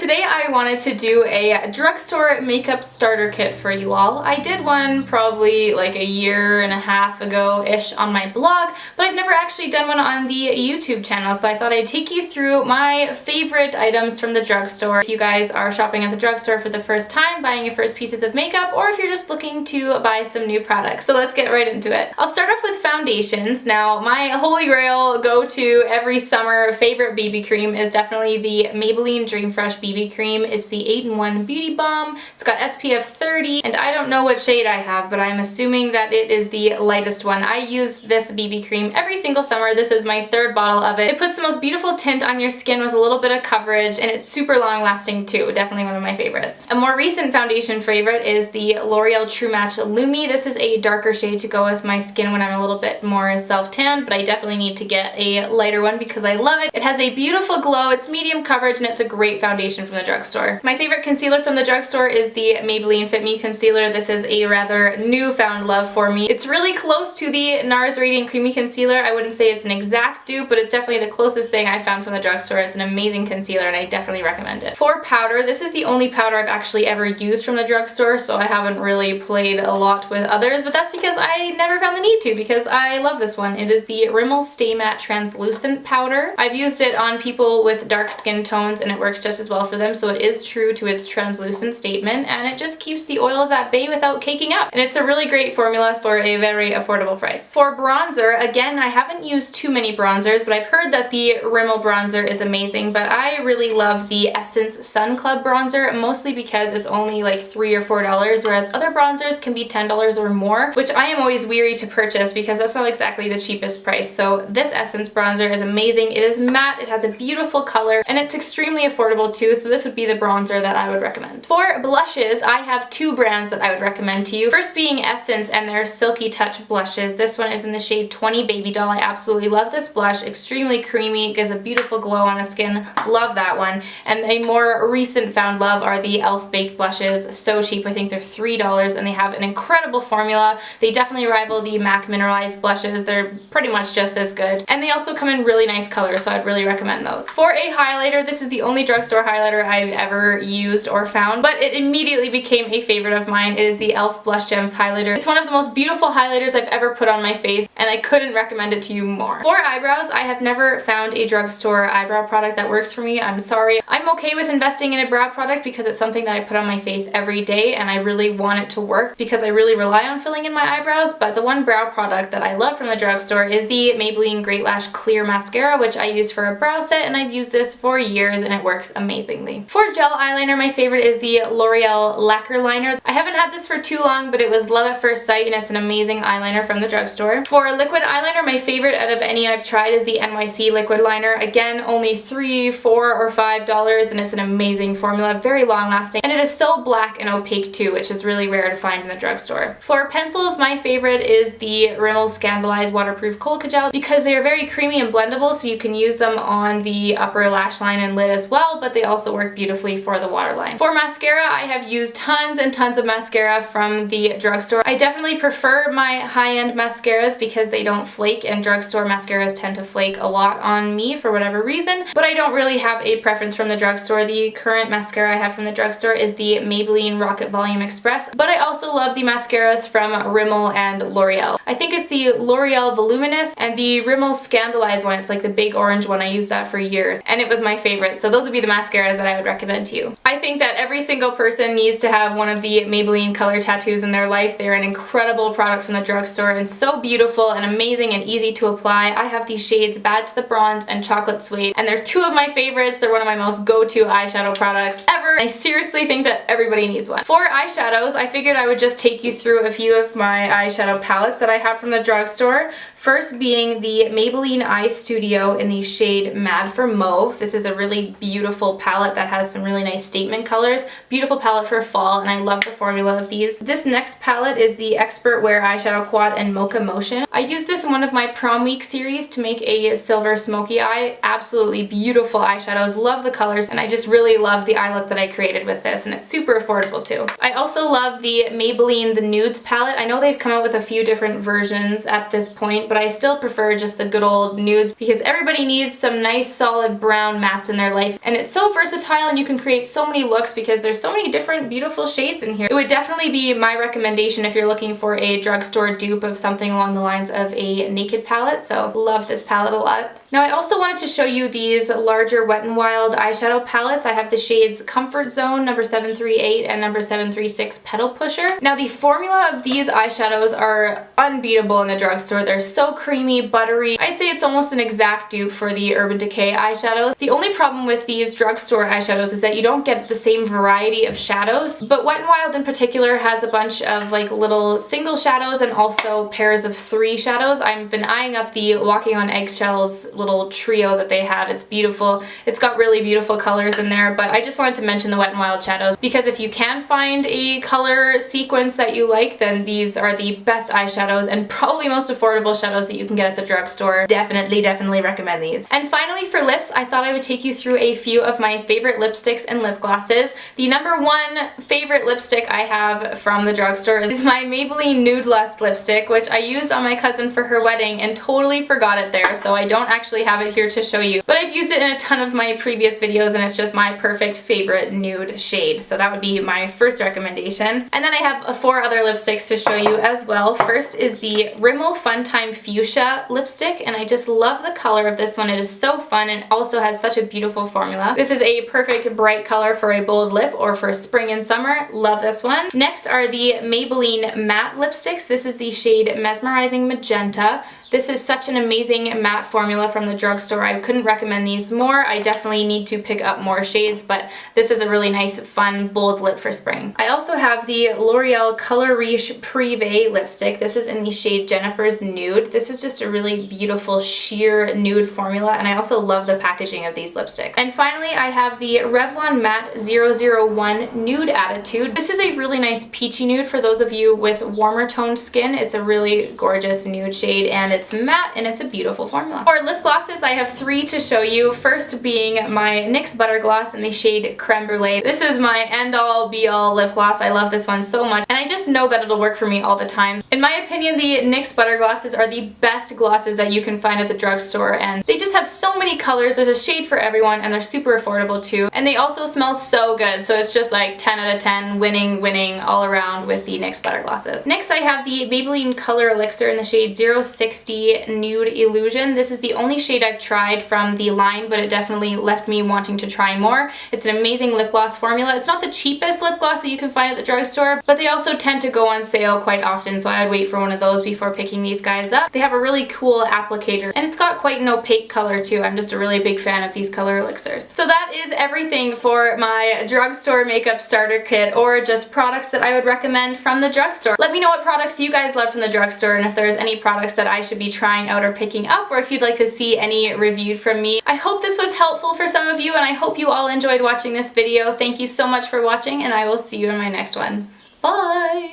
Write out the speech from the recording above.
today I wanted to do a drugstore makeup starter kit for you all. I did one probably like a year and a half ago-ish on my blog, but I've never actually done one on the YouTube channel, so I thought I'd take you through my favorite items from the drugstore. If you guys are shopping at the drugstore for the first time, buying your first pieces of makeup, or if you're just looking to buy some new products. So let's get right into it. I'll start off with foundations. Now, my holy grail go-to every summer favorite BB cream is definitely the Maybelline Dream Fresh BB cream. It's the 8-in-1 Beauty Balm. It's got SPF 30, and I don't know what shade I have, but I'm assuming that it is the lightest one. I use this BB cream every single summer. This is my third bottle of it. It puts the most beautiful tint on your skin with a little bit of coverage, and it's super long lasting too. Definitely one of my favorites. A more recent foundation favorite is the L'Oreal True Match Lumi. This is a darker shade to go with my skin when I'm a little bit more self-tanned, but I definitely need to get a lighter one because I love it. It has a beautiful glow, it's medium coverage, and it's a great foundation from the drugstore. My favorite concealer from the drugstore is the Maybelline Fit Me Concealer. This is a rather newfound love for me. It's really close to the NARS Radiant Creamy Concealer. I wouldn't say it's an exact dupe, but it's definitely the closest thing I found from the drugstore. It's an amazing concealer and I definitely recommend it. For powder, this is the only powder I've actually ever used from the drugstore, so I haven't really played a lot with others, but that's because I never found the need to, because I love this one. It is the Rimmel Stay Matte Translucent Powder. I've used it on people with dark skin tones and it works just as well for them, so it is true to its translucent statement, and it just keeps the oils at bay without caking up. And it's a really great formula for a very affordable price. For bronzer, again, I haven't used too many bronzers, but I've heard that the Rimmel bronzer is amazing, but I really love the Essence Sun Club bronzer, mostly because it's only like $3 or $4, whereas other bronzers can be $10 or more, which I am always weary to purchase because that's not exactly the cheapest price. So this Essence bronzer is amazing. It is matte, it has a beautiful color, and it's extremely affordable too, so this would be the bronzer that I would recommend. For blushes, I have two brands that I would recommend to you. First being Essence and their Silky Touch blushes. This one is in the shade 20 Baby Doll. I absolutely love this blush. Extremely creamy, gives a beautiful glow on the skin. Love that one. And a more recent found love are the e.l.f. Baked blushes. So cheap. I think they're $3 and they have an incredible formula. They definitely rival the MAC Mineralized blushes. They're pretty much just as good. And they also come in really nice colors, so I'd really recommend those. For a highlighter, this is the only drugstore highlighter I've ever used or found, but it immediately became a favorite of mine. It is the e.l.f. Blush Gems highlighter. It's one of the most beautiful highlighters I've ever put on my face, and I couldn't recommend it to you more. For eyebrows, I have never found a drugstore eyebrow product that works for me. I'm sorry. I'm okay with investing in a brow product because it's something that I put on my face every day, and I really want it to work because I really rely on filling in my eyebrows, but the one brow product that I love from the drugstore is the Maybelline Great Lash Clear Mascara, which I use for a brow set, and I've used this for years and it works amazingly. For gel eyeliner, my favorite is the L'Oreal Lacquer Liner. I haven't had this for too long, but it was love at first sight and it's an amazing eyeliner from the drugstore. For liquid eyeliner, my favorite out of any I've tried is the NYC liquid liner. Again, only $3, $4, or $5, and it's an amazing formula, very long lasting, and it is so black and opaque too, which is really rare to find in the drugstore. For pencils, my favorite is the Rimmel Scandalized Waterproof Kohl Kajal because they are very creamy and blendable, so you can use them on the upper lash line and lid as well, but they also work beautifully for the waterline. For mascara, I have used tons and tons of mascara from the drugstore. I definitely prefer my high-end mascaras because they don't flake, and drugstore mascaras tend to flake a lot on me for whatever reason, but I don't really have a preference from the drugstore. The current mascara I have from the drugstore is the Maybelline Rocket Volume Express, but I also love the mascaras from Rimmel and L'Oreal. I think it's the L'Oreal Voluminous and the Rimmel Scandalized one. It's like the big orange one. I used that for years and it was my favorite, so those would be the mascaras that I would recommend to you. I think that every single person needs to have one of the Maybelline color tattoos in their life. They're an incredible product from the drugstore and so beautiful and amazing and easy to apply. I have these shades Bad to the Bronze and Chocolate Suede, and they're two of my favorites. They're one of my most go-to eyeshadow products ever. I seriously think that everybody needs one. For eyeshadows, I figured I would just take you through a few of my eyeshadow palettes that I have from the drugstore. First being the Maybelline Eye Studio in the shade Mad for Mauve. This is a really beautiful palette that has some really nice statement statement colors. Beautiful palette for fall, and I love the formula of these. This next palette is the Expert Wear Eyeshadow Quad in Mocha Motion. I used this in one of my prom week series to make a silver smoky eye. Absolutely beautiful eyeshadows. Love the colors, and I just really love the eye look that I created with this, and it's super affordable too. I also love the Maybelline The Nudes palette. I know they've come out with a few different versions at this point, but I still prefer just the good old nudes because everybody needs some nice solid brown mattes in their life, and it's so versatile and you can create so many looks because there's so many different beautiful shades in here. It would definitely be my recommendation if you're looking for a drugstore dupe of something along the lines of a naked palette, so love this palette a lot. Now I also wanted to show you these larger Wet n Wild eyeshadow palettes. I have the shades Comfort Zone number 738 and number 736 Petal Pusher. Now the formula of these eyeshadows are unbeatable in the drugstore. They're so creamy, buttery. I'd say it's almost an exact dupe for the Urban Decay eyeshadows. The only problem with these drugstore eyeshadows is that you don't get the same variety of shadows, but Wet n Wild in particular has a bunch of like little single shadows and also pairs of 3 shadows. I've been eyeing up the Walking on Eggshells little trio that they have. It's beautiful. It's got really beautiful colors in there, but I just wanted to mention the Wet n Wild shadows because if you can find a color sequence that you like, then these are the best eyeshadows and probably most affordable shadows that you can get at the drugstore. Definitely recommend these. And finally for lips, I thought I would take you through a few of my favorite lipsticks and lip glosses. The number 1 favorite lipstick I have from the drugstore is my Maybelline Nude Lust lipstick, which I used on my cousin for her wedding and totally forgot it there, so I don't actually have it here to show you. But I've used it in a ton of my previous videos and it's just my perfect favorite nude shade, so that would be my first recommendation. And then I have 4 other lipsticks to show you as well. First is the Rimmel Fun Time Fuchsia lipstick, and I just love the color of this one. It is so fun and also has such a beautiful formula. This is a perfect bright color for a bold lip or for spring and summer. Love this one. Next are the Maybelline matte lipsticks. This is the shade Mesmerizing Magenta. This is such an amazing matte formula from the drugstore. I couldn't recommend these more. I definitely need to pick up more shades, but this is a really nice, fun, bold lip for spring. I also have the L'Oreal Color Riche Privé lipstick. This is in the shade Jennifer's Nude. This is just a really beautiful sheer nude formula, and I also love the packaging of these lipsticks. And finally, I have the Revlon Matte 001 Nude Attitude. This is a really nice peachy nude for those of you with warmer toned skin. It's a really gorgeous nude shade, and it's matte and it's a beautiful formula. For lip glosses, I have 3 to show you. First being my NYX Butter Gloss in the shade Creme Brulee. This is my end-all be-all lip gloss. I love this one so much, and I just know that it'll work for me all the time. In my opinion, the NYX Butter Glosses are the best glosses that you can find at the drugstore, and they just have so many colors. There's a shade for everyone, and they're super affordable too. And they also smell so good, so it's just like 10 out of 10, winning all around with the NYX Butter Glosses. Next, I have the Maybelline Color Elixir in the shade 060 Nude Illusion. This is the only shade I've tried from the line, but it definitely left me wanting to try more. It's an amazing lip gloss formula. It's not the cheapest lip gloss that you can find at the drugstore, but they also tend to go on sale quite often, so I would wait for one of those before picking these guys up. They have a really cool applicator, and it's got quite an opaque color too. I'm just a really big fan of these color elixirs. So that is everything for my drugstore makeup starter kit, or just products that I would recommend from the drugstore. Let me know what products you guys love from the drugstore, and if there's any products that I should be trying out or picking up, or if you'd like to see any reviewed from me. I hope this was helpful for some of you, and I hope you all enjoyed watching this video. Thank you so much for watching, and I will see you in my next one. Bye!